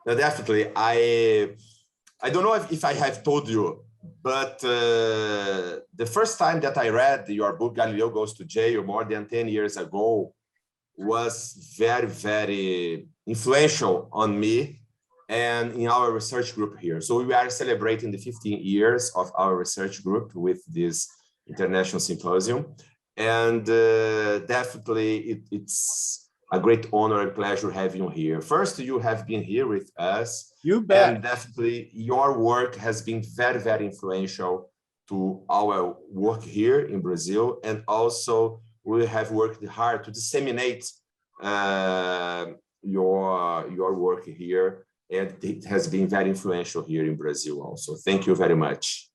No, definitely. I don't know if I have told you, but the first time that I read your book, Galileo Goes to Jail, more than 10 years ago, was very, very influential on me and in our research group here. So we are celebrating the 15 years of our research group with this international symposium. And definitely it's a great honor and pleasure having you here. First, you have been here with us. You bet. And definitely your work has been very, very influential to our work here in Brazil. And also we have worked hard to disseminate your work here. And it has been very influential here in Brazil also. Thank you very much.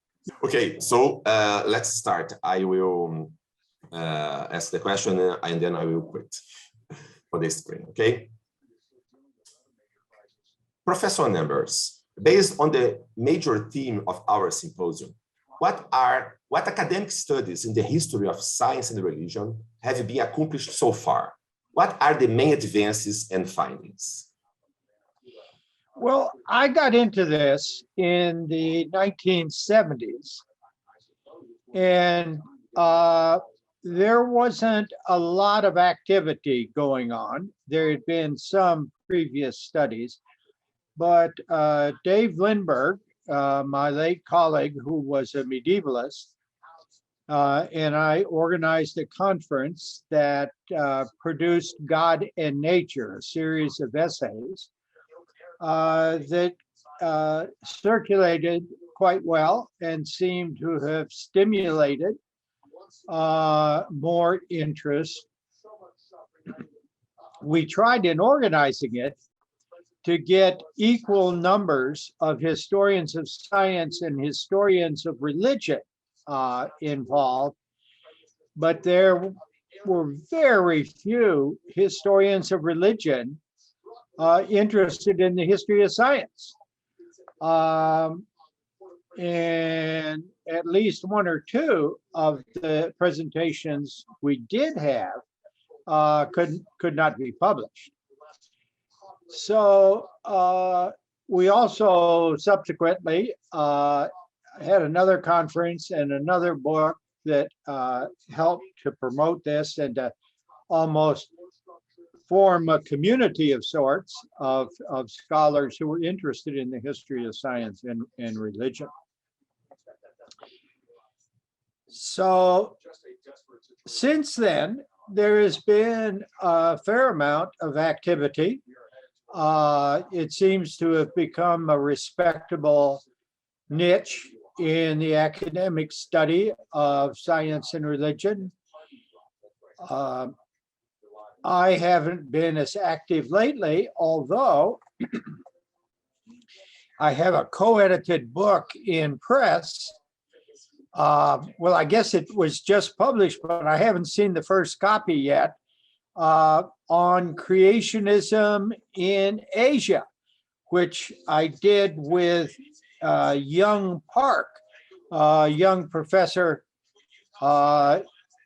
Okay, so let's start. I will ask the question and then I will quit for the screen, okay? Professor Numbers, based on the major theme of our symposium, what academic studies in the history of science and religion have been accomplished so far? What are the main advances and findings? Well, I got into this in the 1970s, and there wasn't a lot of activity going on. There had been some previous studies, but Dave Lindbergh, my late colleague who was a medievalist, and I organized a conference that produced God and Nature, a series of essays that circulated quite well and seemed to have stimulated more interest. We tried in organizing it to get equal numbers of historians of science and historians of religion involved, but there were very few historians of religion interested in the history of science. And at least one or two of the presentations we did have could not be published. So we also subsequently had another conference and another book that helped to promote this and to almost form a community of sorts of scholars who were interested in the history of science and religion. So since then, there has been a fair amount of activity. It seems to have become a respectable niche in the academic study of science and religion. I haven't been as active lately, although I have a co-edited book in press. Well, I guess it was just published, but I haven't seen the first copy yet, on creationism in Asia, which I did with Young Park, a young professor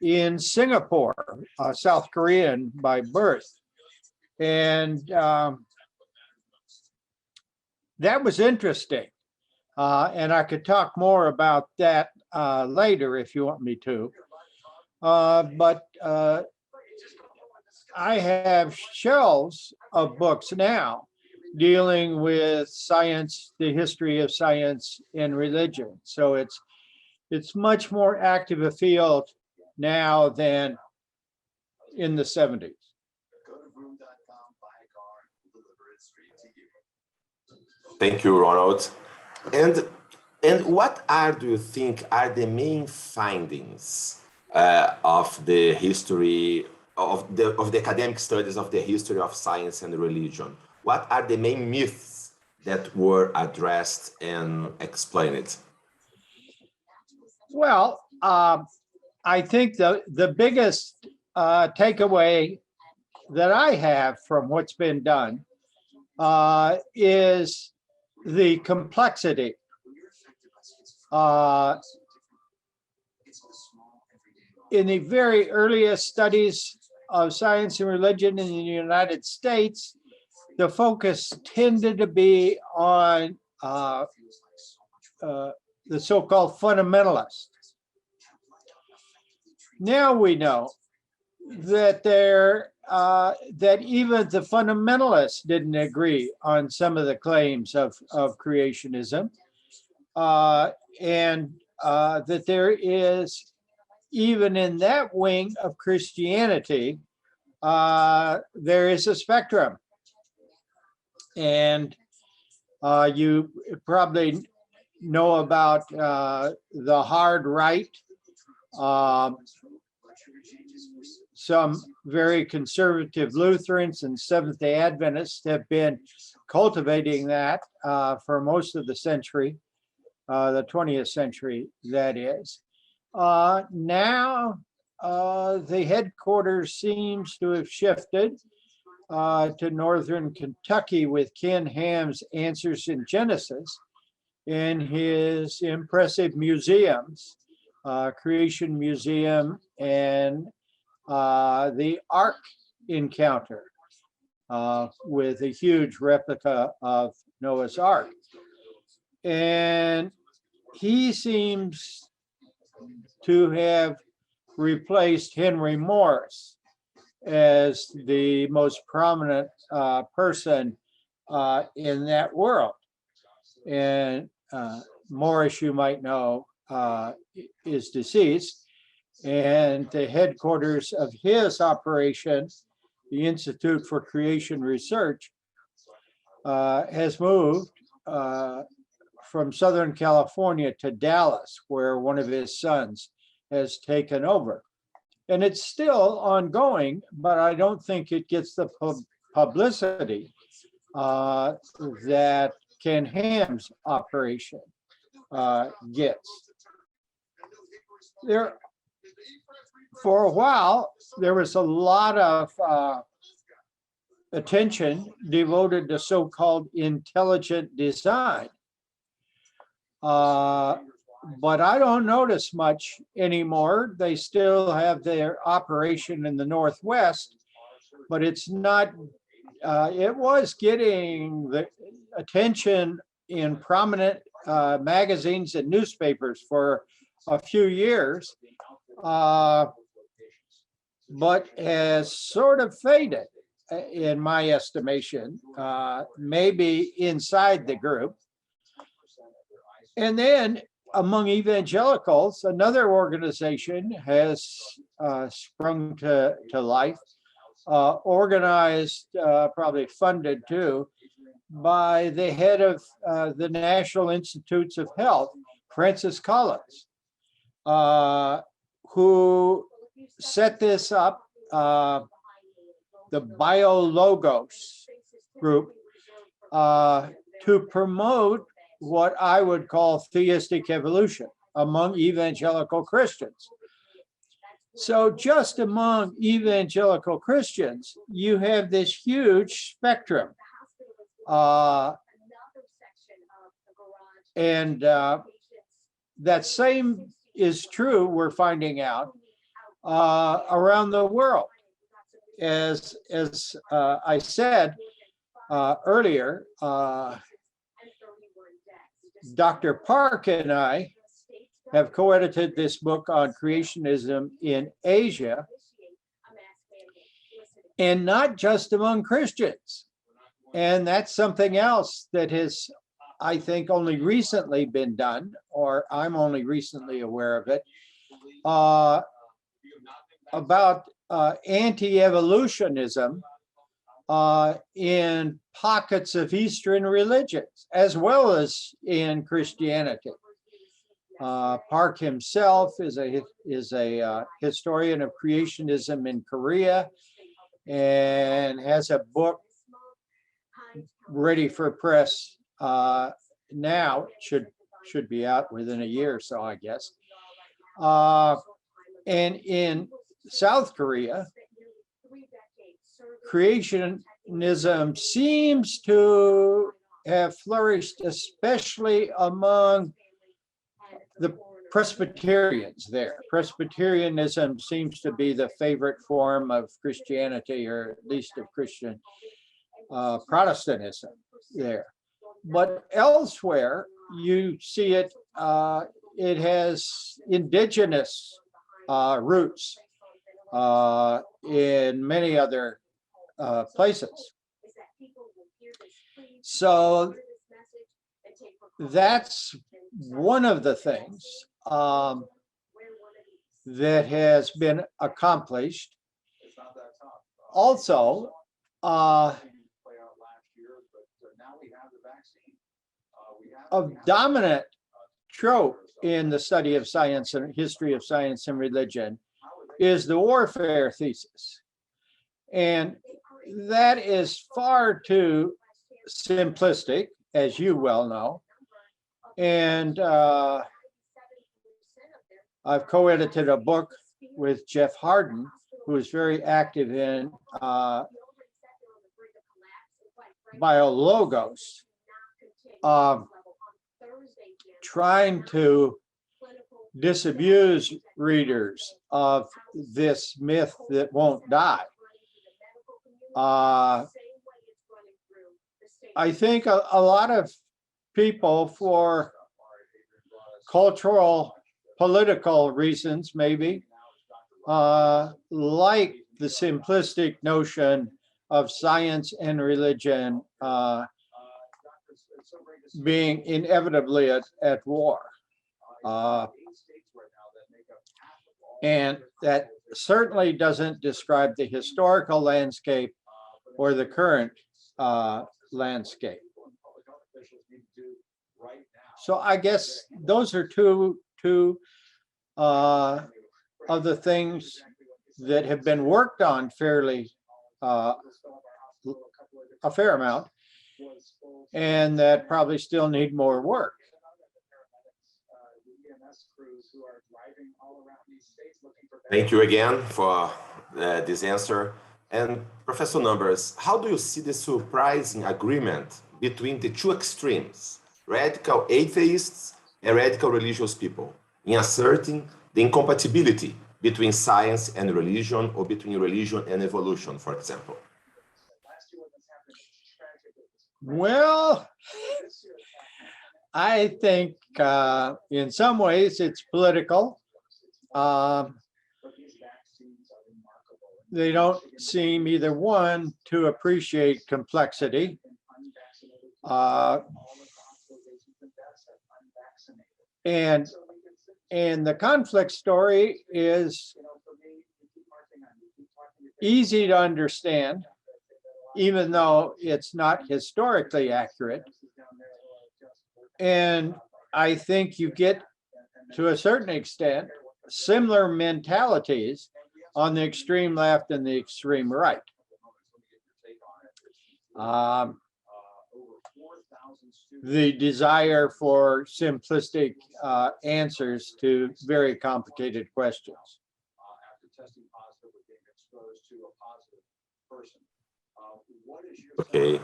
in Singapore, South Korean by birth. And that was interesting. And I could talk more about that later if you want me to. But I have shelves of books now dealing with science, the history of science and religion. So it's much more active a field now than in the 70s. Thank you, Ronald. And what do you think are the main findings of the history of the academic studies of the history of science and religion? What are the main myths that were addressed and explained? Well, I think the biggest takeaway that I have from what's been done is the complexity. In the very earliest studies of science and religion in the United States, the focus tended to be on the so-called fundamentalists. Now we know that that even the fundamentalists didn't agree on some of the claims of creationism, and that there is, even in that wing of Christianity, there is a spectrum. And you probably know about the hard right. Some very conservative Lutherans and Seventh-day Adventists have been cultivating that for most of the century, the 20th century, that is. Now, the headquarters seems to have shifted to northern Kentucky with Ken Ham's Answers in Genesis in his impressive museums, Creation Museum and the Ark Encounter, with a huge replica of Noah's Ark. And he seems to have replaced Henry Morris as the most prominent person in that world. And Morris, you might know, is deceased. And the headquarters of his operation, the Institute for Creation Research, has moved from Southern California to Dallas, where one of his sons has taken over. And it's still ongoing, but I don't think it gets the publicity that Ken Ham's operation gets. For a while, there was a lot of attention devoted to so-called intelligent design. But I don't notice much anymore. They still have their operation in the Northwest, but it's not, it was getting the attention in prominent magazines and newspapers for a few years, but has sort of faded, in my estimation, maybe inside the group. And then among evangelicals, another organization has sprung to life, organized, probably funded too, by the head of the National Institutes of Health, Francis Collins, who set this up, the BioLogos group, to promote what I would call theistic evolution among evangelical Christians. So just among evangelical Christians, you have this huge spectrum. And that same is true, we're finding out, around the world. As I said earlier, Dr. Park and I have co-edited this book on creationism in Asia, and not just among Christians. And that's something else that has, I think, only recently been done, or I'm only recently aware of it, about anti-evolutionism in pockets of Eastern religions, as well as in Christianity. Park himself is a historian of creationism in Korea, and has a book ready for press now. Should be out within a year or so, I guess. And in South Korea, creationism seems to have flourished, especially among the Presbyterians there. Presbyterianism seems to be the favorite form of Christianity, or at least of Christian Protestantism there. But elsewhere, you see it, it has indigenous roots in many other places. So that's one of the things that has been accomplished. Also, a dominant trope in the study of science and history of science and religion is the warfare thesis. And that is far too simplistic, as you well know. And I've co-edited a book with Jeff Harden, who is very active in biologos, trying to disabuse readers of this myth that won't die. I think a lot of people, for cultural, political reasons, maybe, like the simplistic notion of science and religion being inevitably at war. And that certainly doesn't describe the historical landscape or the current landscape. So I guess those are two of the things that have been worked on fairly a fair amount, and that probably still need more work. Thank you again for this answer. And Professor Numbers, how do you see the surprising agreement between the two extremes, radical atheists and radical religious people, in asserting the incompatibility between science and religion, or between religion and evolution, for example? Well, I think in some ways it's political. They don't seem, either one, to appreciate complexity. And the conflict story is easy to understand, even though it's not historically accurate. And I think you get, to a certain extent, similar mentalities on the extreme left and the extreme right. The desire for simplistic answers to very complicated questions. Okay.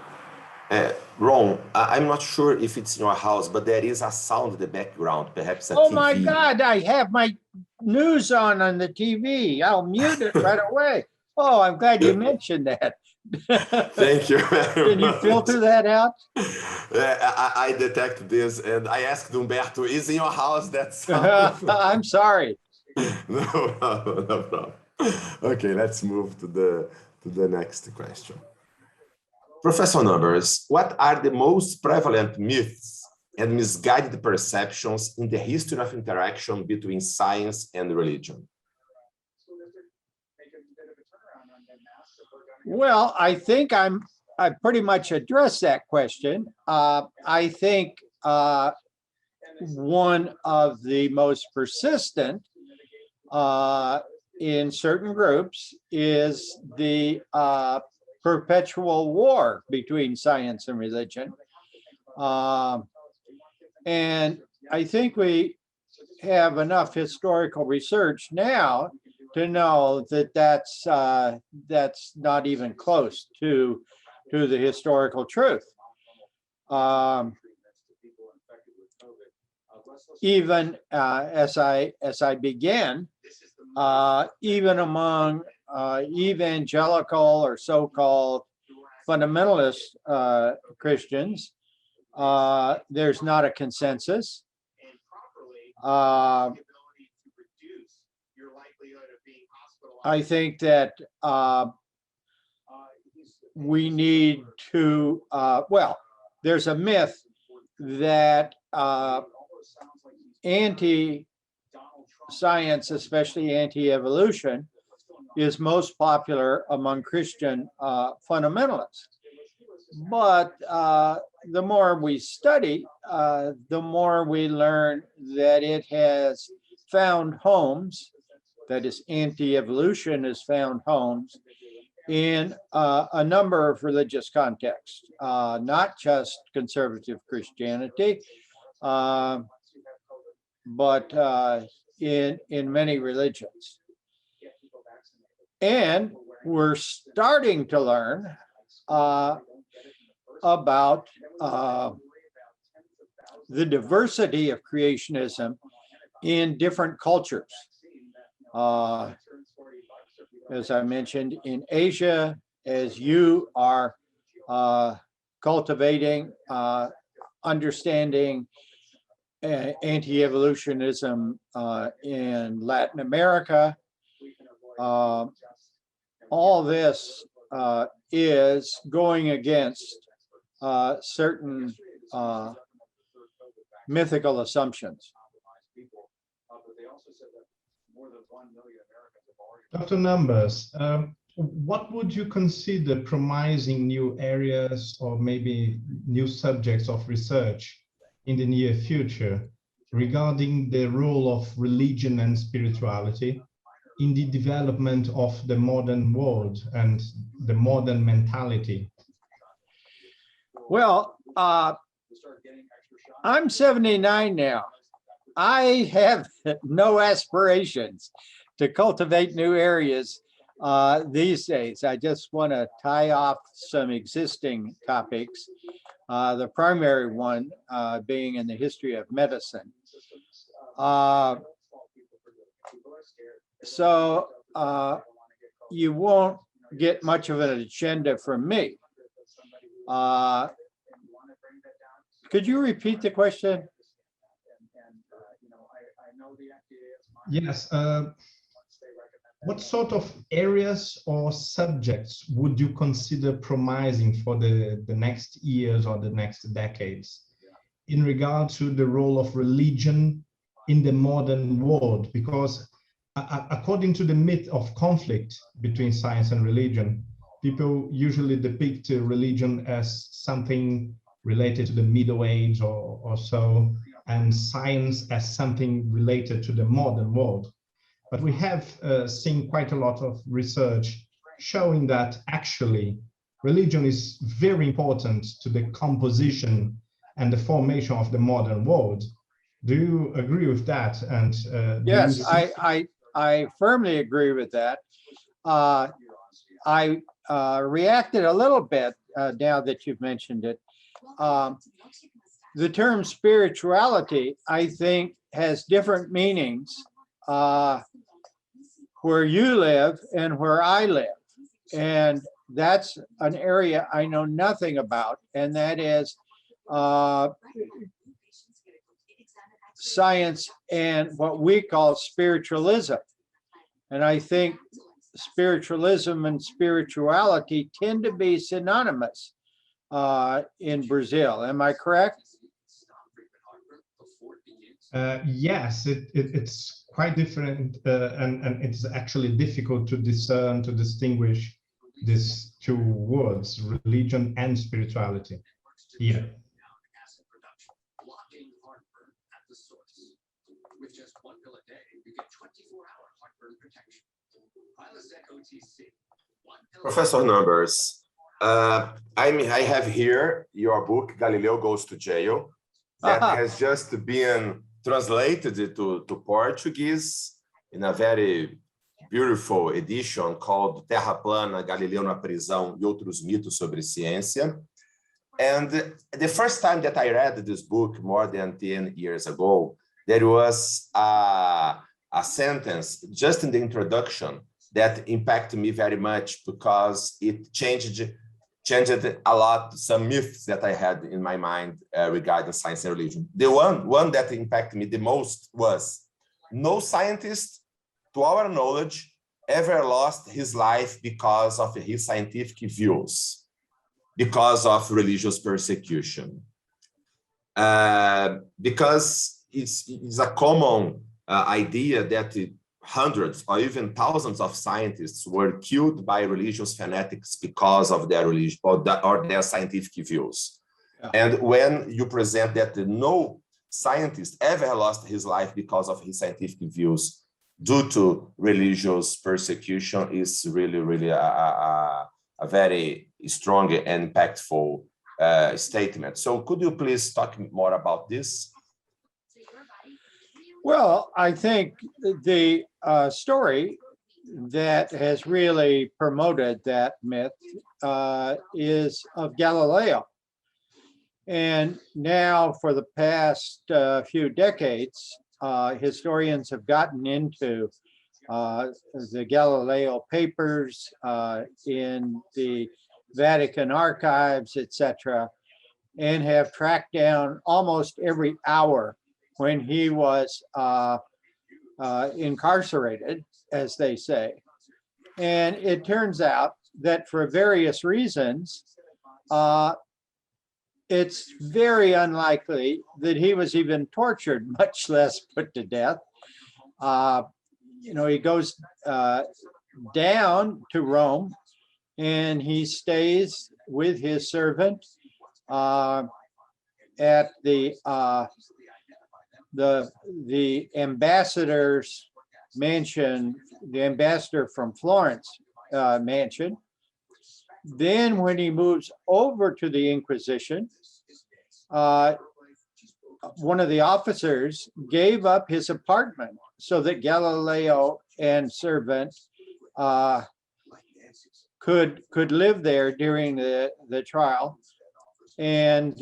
Ron, I'm not sure if it's in your house, but there is a sound in the background, perhaps a TV. Oh my God, I have my news on the TV. I'll mute it right away. Oh, I'm glad you mentioned that. Thank you very much. Can you filter that out? I detect this, and I asked Humberto, is in your house that sound? I'm sorry. No problem. Okay, let's move to the next question. Professor Numbers, what are the most prevalent myths and misguided perceptions in the history of interaction between science and religion? Well, I think I pretty much addressed that question. I think one of the most persistent in certain groups is the perpetual war between science and religion. And I think we have enough historical research now to know that that's not even close to the historical truth. Even as I began, even among evangelical or so-called fundamentalist Christians, there's not a consensus. I think that we need to, well, there's a myth that anti-science, especially anti-evolution, is most popular among Christian fundamentalists. But the more we study, the more we learn that it has found homes, that is, anti-evolution has found homes in a number of religious contexts, not just conservative Christianity, but in many religions. And we're starting to learn about the diversity of creationism in different cultures. As I mentioned, in Asia, as you are cultivating, understanding anti-evolutionism in Latin America, all this is going against certain mythical assumptions. Dr. Numbers, what would you consider promising new areas or maybe new subjects of research in the near future regarding the role of religion and spirituality in the development of the modern world and the modern mentality? Well, I'm 79 now. I have no aspirations to cultivate new areas these days. I just want to tie off some existing topics, the primary one being in the history of medicine. So you won't get much of an agenda from me. Could you repeat the question? Yes. What sort of areas or subjects would you consider promising for the next years or the next decades in regard to the role of religion in the modern world? Because according to the myth of conflict between science and religion, people usually depict religion as something related to the Middle Age or so, and science as something related to the modern world. But we have seen quite a lot of research showing that actually religion is very important to the composition and the formation of the modern world. Do you agree with that? And yes, I firmly agree with that. I reacted a little bit now that you've mentioned it. The term spirituality, I think, has different meanings where you live and where I live. And that's an area I know nothing about, and that is science and what we call spiritualism. And I think spiritualism and spirituality tend to be synonymous in Brazil. Am I correct? Yes, it's quite different, and it's actually difficult to discern, to distinguish these two words, religion and spirituality. Yeah. Professor Numbers, I have here your book, Galileo Goes to Jail, that has just been translated to Portuguese in a very beautiful edition called Terra Plana, Galileu na Prisão e Outros Mitos sobre Ciência. And the first time that I read this book more than 10 years ago, there was a sentence just in the introduction that impacted me very much because it changed changed a lot some myths that I had in my mind regarding science and religion. The one that impacted me the most was no scientist, to our knowledge, ever lost his life because of his scientific views, because of religious persecution. Because it's a common idea that hundreds or even thousands of scientists were killed by religious fanatics because of their religion or their scientific views. Yeah. And when you present that no scientist ever lost his life because of his scientific views due to religious persecution, is really, really a very strong and impactful statement. So could you please talk more about this? Well, I think the story that has really promoted that myth is of Galileo. And now for the past few decades, historians have gotten into the Galileo papers in the Vatican archives, etc., and have tracked down almost every hour when he was incarcerated, as they say. And it turns out that for various reasons, it's very unlikely that he was even tortured, much less put to death. He goes down to Rome and he stays with his servant at the ambassador's mansion, the ambassador from Florence mansion. Then when he moves over to the Inquisition, one of the officers gave up his apartment so that Galileo and servant could live there during the trial. And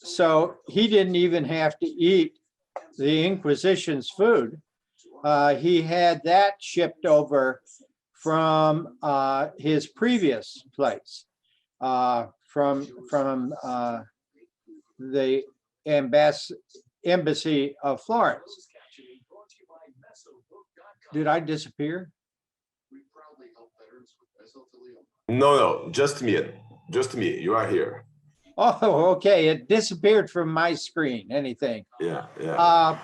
so he didn't even have to eat the Inquisition's food. He had that shipped over from his previous place, from the embassy of Florence. Did I disappear? No, just me. Just me. You are here. Oh, okay. It disappeared from my screen. Anything? Yeah.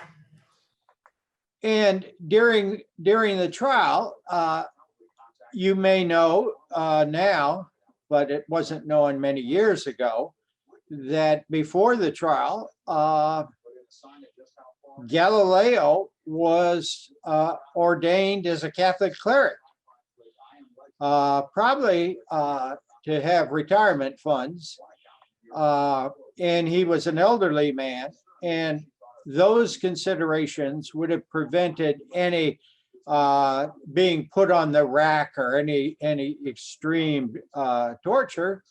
And during the trial, you may know now, but it wasn't known many years ago, that before the trial, Galileo was ordained as a Catholic cleric, probably to have retirement funds. And he was an elderly man, and those considerations would have prevented any being put on the rack or any extreme torture.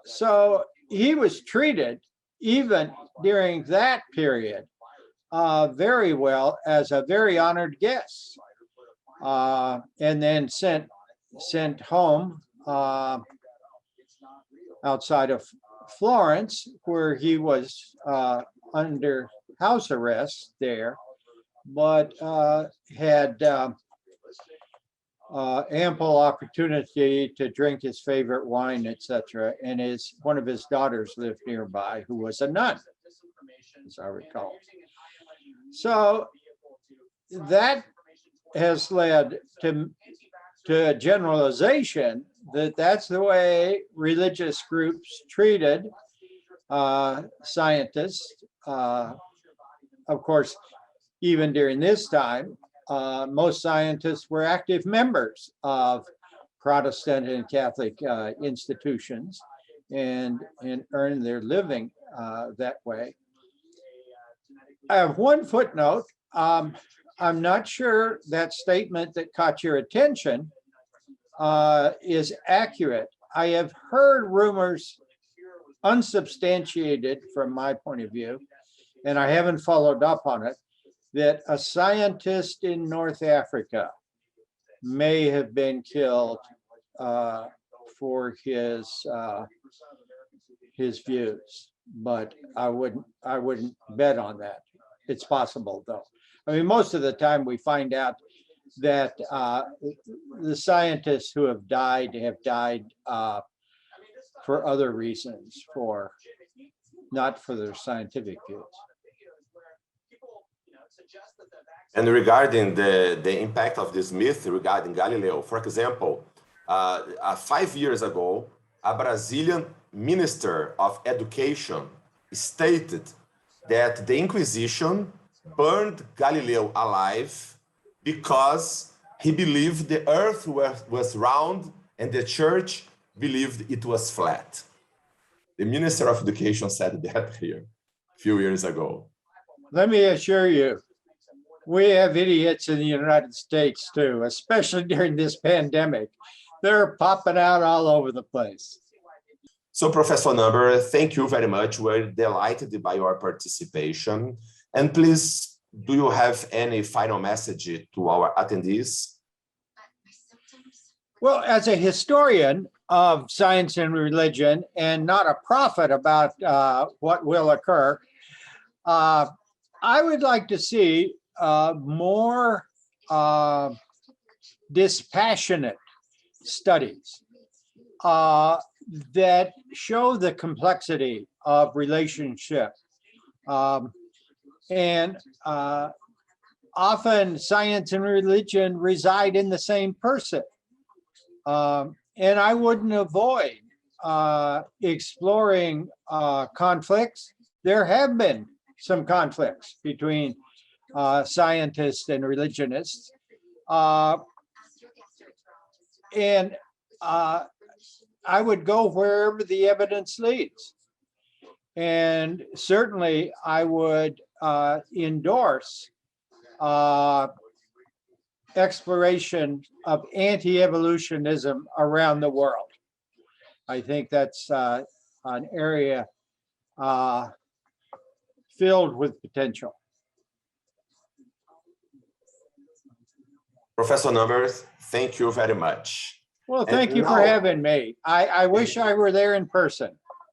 So he was treated, even during that period, very well, as a very honored guest, and then sent home outside of Florence, where he was under house arrest there, but had ample opportunity to drink his favorite wine, etc. And one of his daughters lived nearby, who was a nun, as I recall. So that has led to a generalization that that's the way religious groups treated scientists. Of course, even during this time, most scientists were active members of Protestant and Catholic institutions and earned their living that way. I have one footnote. I'm not sure that statement that caught your attention is accurate. I have heard rumors, unsubstantiated from my point of view, and I haven't followed up on it, that a scientist in North Africa may have been killed for his views, but I wouldn't bet on that. It's possible though. I mean, most of the time we find out that the scientists who have died for other reasons, not for their scientific views. And regarding the impact of this myth regarding Galileo, for example, 5 years ago, a Brazilian minister of education stated that the Inquisition burned Galileo alive because he believed the earth was round and the church believed it was flat. The Minister of Education said that here a few years ago. Let me assure you, we have idiots in the United States too, especially during this pandemic. They're popping out all over the place. So, Professor Numbers, thank you very much. We're delighted by your participation. And please, do you have any final message to our attendees? Well, as a historian of science and religion, and not a prophet about what will occur, I would like to see more dispassionate studies that show the complexity of relationship. And often science and religion reside in the same person. And I wouldn't avoid exploring conflicts. There have been some conflicts between scientists and religionists. And I would go wherever the evidence leads. And certainly I would endorse exploration of anti-evolutionism around the world. I think that's an area filled with potential. Professor Numbers, thank you very much. Well, thank you for having me. I wish I were there in person.